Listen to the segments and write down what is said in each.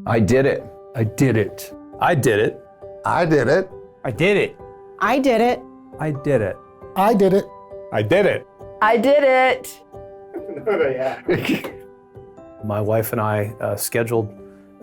I did it. I did it. I did it. I did it. I did it. I did it. I did it. I did it. I did it. I did it. My wife and I scheduled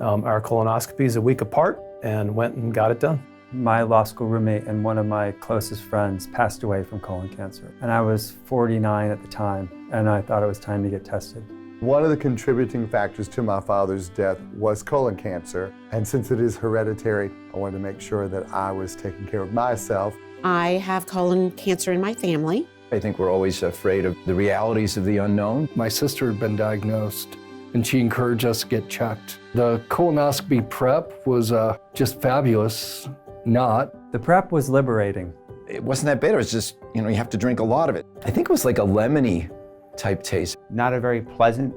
our colonoscopies a week apart and went and got it done. My law school roommate and one of my closest friends passed away from colon cancer. And I was 49 at the time, and I thought it was time to get tested. One of the contributing factors to my father's death was colon cancer. And since it is hereditary, I wanted to make sure that I was taking care of myself. I have colon cancer in my family. I think we're always afraid of the realities of the unknown. My sister had been diagnosed, and she encouraged us to get checked. The colonoscopy prep was just fabulous. Not. The prep was liberating. It wasn't that bad. It was just, you have to drink a lot of it. I think it was like a lemony type taste. Not a very pleasant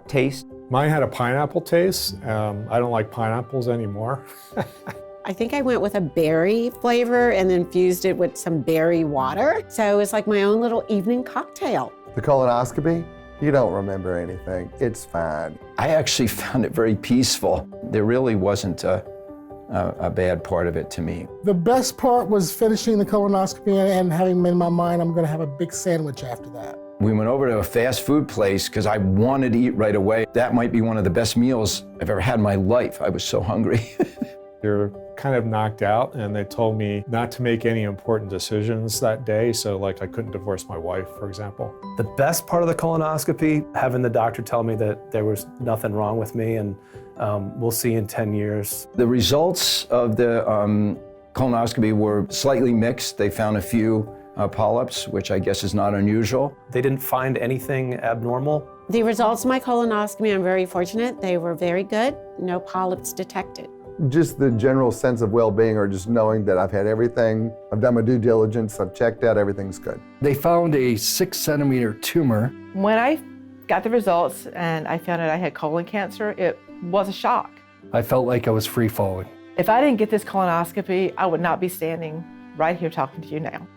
taste. Mine had a pineapple taste. I don't like pineapples anymore. I think I went with a berry flavor and then fused it with some berry water. So it was like my own little evening cocktail. The colonoscopy, you don't remember anything. It's fine. I actually found it very peaceful. There really wasn't a bad part of it to me. The best part was finishing the colonoscopy and having in my mind, I'm going to have a big sandwich after that. We went over to a fast food place because I wanted to eat right away. That might be one of the best meals I've ever had in my life. I was so hungry. They were kind of knocked out, and they told me not to make any important decisions that day. So I couldn't divorce my wife, for example. The best part of the colonoscopy, having the doctor tell me that there was nothing wrong with me and we'll see in 10 years. The results of the colonoscopy were slightly mixed. They found a few polyps, which I guess is not unusual. They didn't find anything abnormal. The results of my colonoscopy, I'm very fortunate. They were very good. No polyps detected. Just the general sense of well-being, or just knowing that I've had everything, I've done my due diligence, I've checked out, everything's good. They found a 6-centimeter tumor. When I got the results and I found out I had colon cancer, it was a shock. I felt like I was free falling. If I didn't get this colonoscopy, I would not be standing right here talking to you now.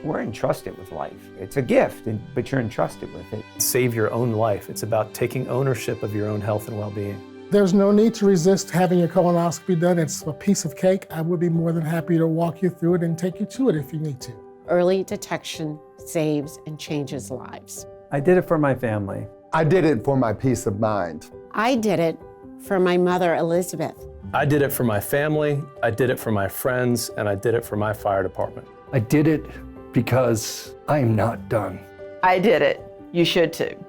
We're entrusted with life. It's a gift, but you're entrusted with it. Save your own life. It's about taking ownership of your own health and well-being. There's no need to resist having your colonoscopy done. It's a piece of cake. I would be more than happy to walk you through it and take you to it if you need to. Early detection saves and changes lives. I did it for my family. I did it for my peace of mind. I did it for my mother, Elizabeth. I did it for my family, I did it for my friends, and I did it for my fire department. I did it because I am not done. I did it. You should too.